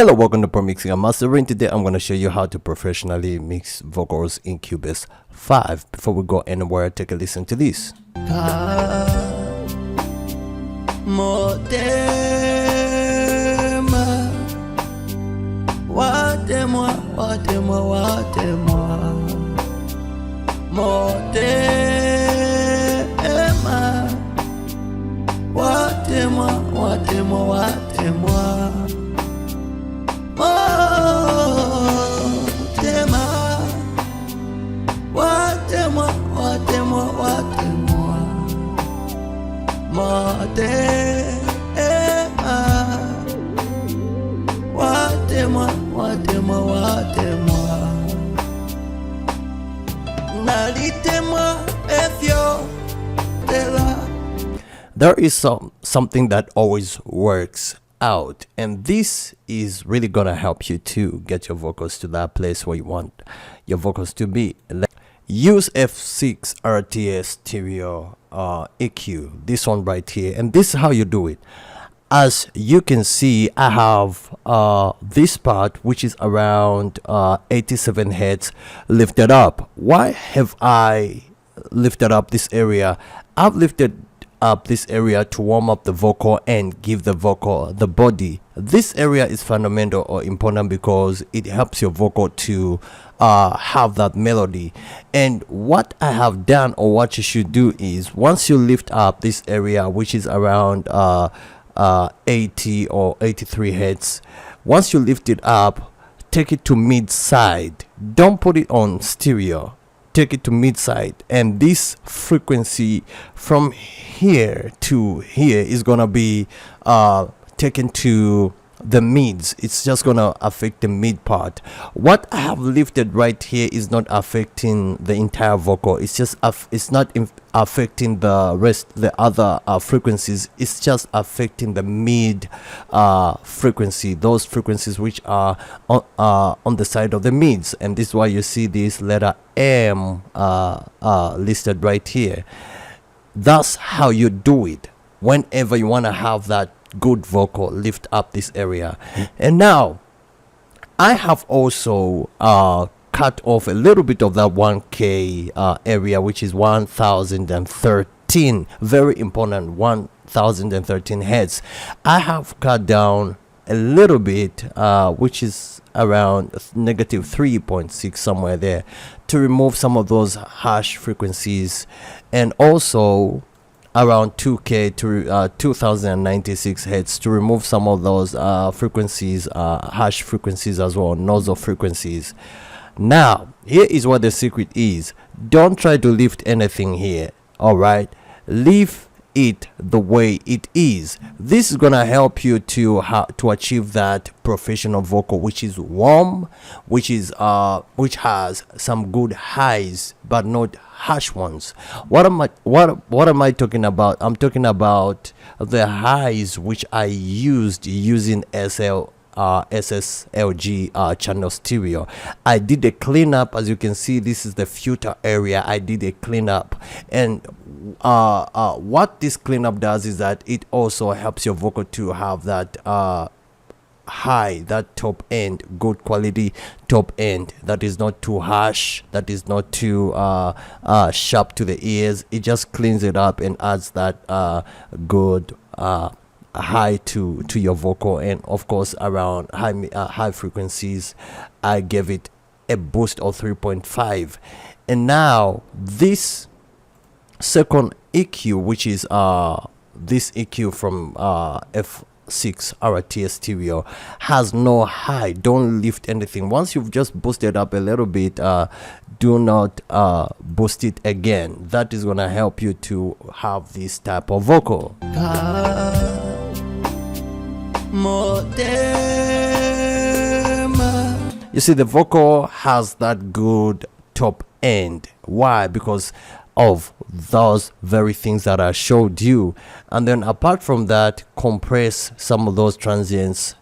Hello, welcome to Pro Mixing and Mastering. Today I'm going to show you how to professionally mix vocals in Cubase 5. Before we go anywhere, take a listen to this. There is something that always works out, and this is really gonna help you to get your vocals to that place where you want your vocals to be. Use F6 RTS stereo EQ, this one right here, and this is how you do it. As you can see, I have this part which is around 87 Hz lifted up. Why have I lifted up this area? I've lifted up this area to warm up the vocal and give the vocal the body. This area is fundamental or important because it helps your vocal to have that melody. And what I have done, or what you should do, is once you lift up this area which is around 80 or 83 Hz, once you lift it up, take it to mid side. Don't put it on stereo, take it to mid side, and this frequency from here to here is gonna be taken to the mids. It's just gonna affect the mid part. What I have lifted right here is not affecting the entire vocal. It's just it's not affecting the rest, the other frequencies. It's just affecting the mid frequency, those frequencies which are on the side of the mids, and this is why you see this letter M listed right here. That's how you do it whenever you want to have that good vocal. Lift up this area. And now I have also cut off a little bit of that 1K area, which is 1013, very important, 1013 Hz. I have cut down a little bit, which is around negative 3.6 somewhere there, to remove some of those harsh frequencies, and also around 2K to 2096 Hz to remove some of those frequencies, harsh frequencies as well, nozzle frequencies. Now here is what the secret is. Don't try to lift anything here, all right? Leave it the way it is. This is gonna help you to achieve that professional vocal which is warm, which has some good highs but not harsh ones. What am I talking about? I'm talking about the highs which I used using SSLG channel stereo. I did a cleanup. As you can see, this is the filter area. I did a cleanup, and what this cleanup does is that it also helps your vocal to have that high, that top end, good quality top end, that is not too harsh, that is not too sharp to the ears. It just cleans it up and adds that good high to your vocal. And of course, around high frequencies, I gave it a boost of 3.5. and now this second EQ, which is this EQ from F6 RTS stereo, has no high. Don't lift anything. Once you've just boosted up a little bit, do not boost it again. That is gonna help you to have this type of vocal. You see, the vocal has that good top end. Why? Because of those very things that I showed you. And then apart from that, compress some of those transients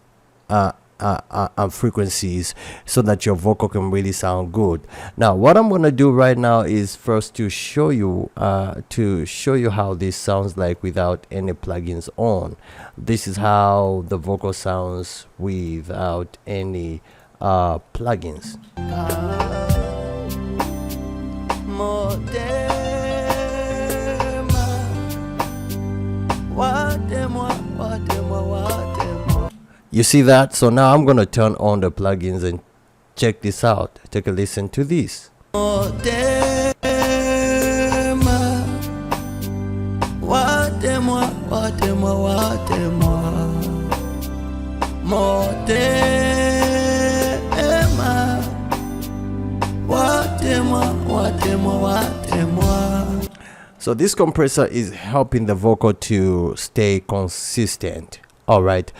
frequencies so that your vocal can really sound good. Now what I'm gonna do right now is first to show you how this sounds like without any plugins on. This is how the vocal sounds without any plugins. You see that? So now I'm gonna turn on the plugins and check this out. Take a listen to this. So this compressor is helping the vocal to stay consistent. All right,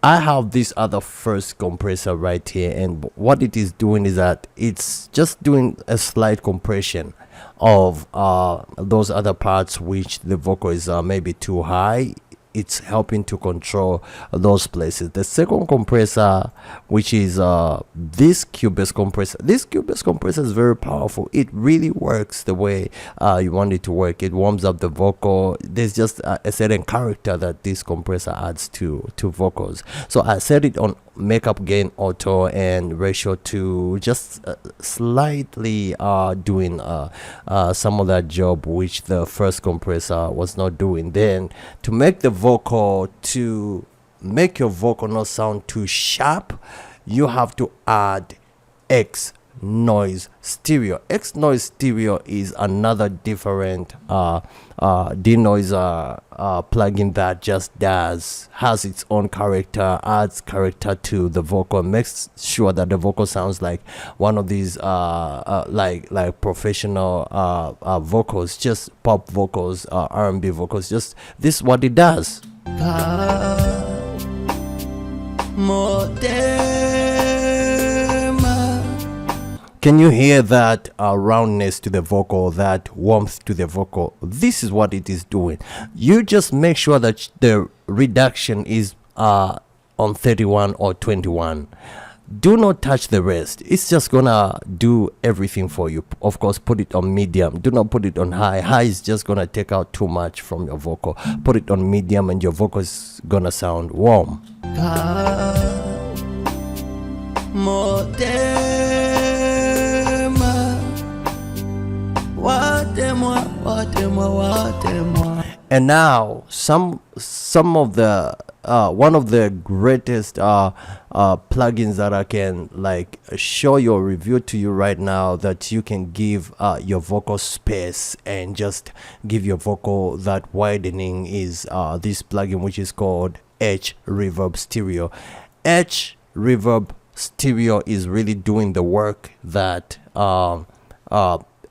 I have this other first compressor right here, and what it is doing is that it's just doing a slight compression of those other parts which the vocal is maybe too high. It's helping to control those places. The second compressor, which is this Cubase compressor. This Cubase compressor is very powerful. It really works the way you want it to work. It warms up the vocal. There's just a certain character that this compressor adds to vocals. So I set it on makeup gain auto and ratio to just slightly doing some of that job which the first compressor was not doing. Then to make the vocal, to make your vocal not sound too sharp, you have to add X noise stereo. X noise stereo is another different denoiser plugin that just has its own character, adds character to the vocal, makes sure that the vocal sounds like one of these like professional vocals, just pop vocals, R&B vocals. Just this is what it does. Can you hear that roundness to the vocal, that warmth to the vocal? This is what it is doing. You just make sure that the reduction is on 31 or 21. Do not touch the rest. It's just gonna do everything for you. Of course, put it on medium. Do not put it on high. High is just gonna take out too much from your vocal. Put it on medium and your vocal is gonna sound warm. And now some of the one of the greatest plugins that I can like show your review to you right now, that you can give your vocal space and just give your vocal that widening, is this plugin which is called H Reverb Stereo. H Reverb Stereo is really doing the work that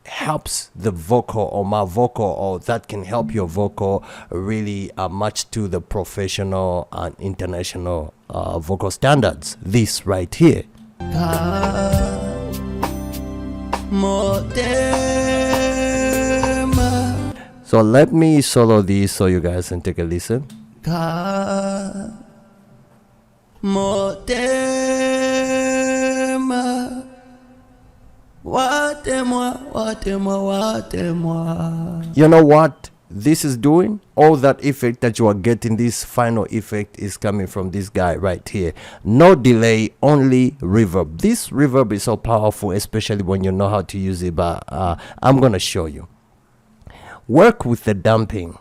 helps the vocal, or my vocal, or that can help your vocal really match to the professional and international vocal standards. This right here. So let me solo this so you guys can take a listen. You know what this is doing? All that effect that you are getting, this final effect is coming from this guy right here. No delay, only reverb. This reverb is so powerful, especially when you know how to use it, but I'm gonna show you. Work with the damping.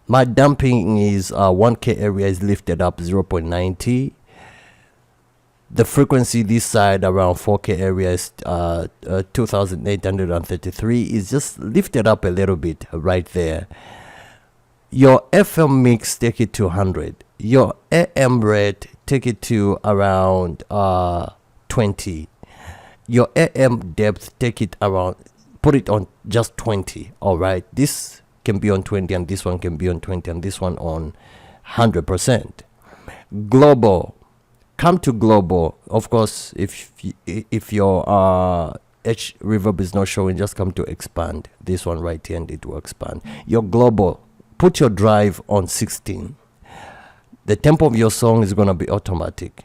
My damping is 1K area is lifted up 0.90. The frequency this side around 4K area is 2833, is just lifted up a little bit right there. Your FM mix, take it to 100. Your AM rate, take it to around 20. Your AM depth, take it around, put it on just 20. All right, this can be on 20 and this one can be on 20 and this one on 100%. Global. Come to global. Of course, if your H reverb is not showing, just come to expand. This one right here, and it will expand. Your global, put your drive on 16. The tempo of your song is gonna be automatic.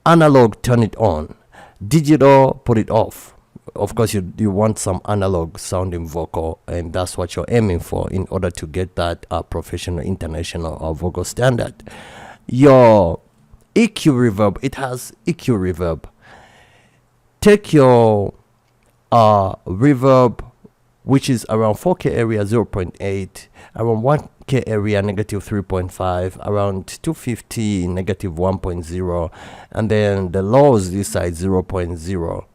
Analog, turn it on. Digital, put it off. Of course, you want some analog sounding vocal, and that's what you're aiming for in order to get that professional, international vocal standard. Your EQ reverb, it has EQ reverb. Take your reverb, which is around 4K area 0.8, around 1K area negative 3.5, around 250 negative 1.0, and then the lows this side 0.0.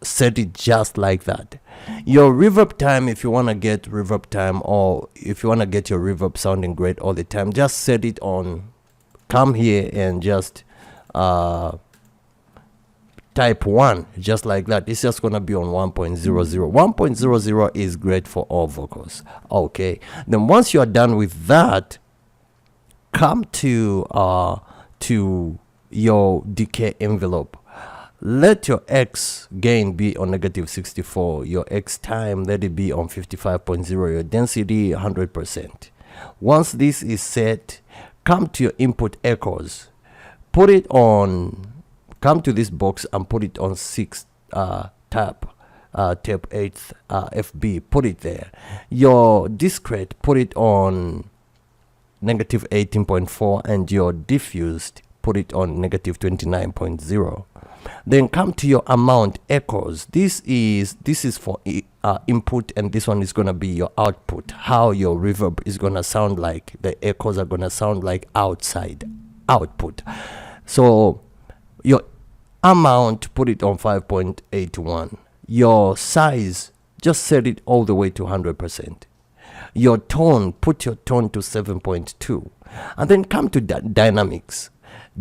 Set it just like that. Your reverb time, if you want to get reverb time, or if you want to get your reverb sounding great all the time, just set it on. Come here and just type 1, just like that. It's just gonna be on 1.00. 1.00 is great for all vocals. Okay, then once you are done with that, come to your decay envelope. Let your X gain be on negative 64, your X time let it be on 55.0, your density 100%. Once this is set, come to your input echoes, put it on, come to this box and put it on 6 tape 8th FB, put it there. Your discrete, put it on negative 18.4, and your diffused, put it on negative 29.0. Then come to your amount echoes. This is for input, and this one is gonna be your output. How your reverb is gonna sound like. The echoes are gonna sound like outside output. So your amount, put it on 5.81. Your size, just set it all the way to 100%. Your tone, put your tone to 7.2, and then come to dynamics.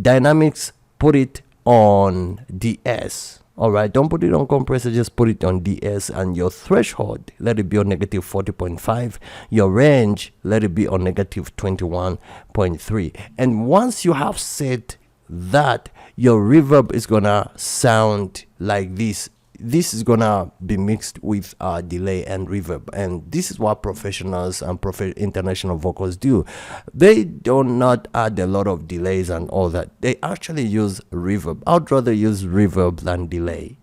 Dynamics, put it on DS. All right, don't put it on compressor, just put it on DS. And your threshold, let it be on negative 40.5. Your range, let it be on negative 21.3. And once you have set that, your reverb is gonna sound like this. This is gonna be mixed with delay and reverb, and this is what professionals and international vocals do. They do not add a lot of delays and all that. They actually use reverb. I'd rather use reverb than delay.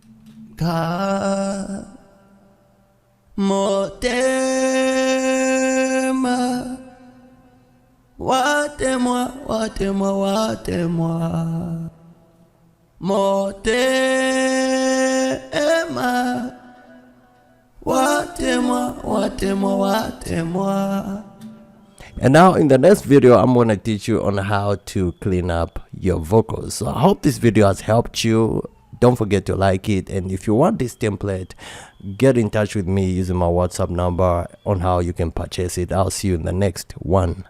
And now in the next video, I'm going to teach you on how to clean up your vocals. So I hope this video has helped you. Don't forget to like it, and if you want this template, get in touch with me using my WhatsApp number on how you can purchase it. I'll see you in the next one.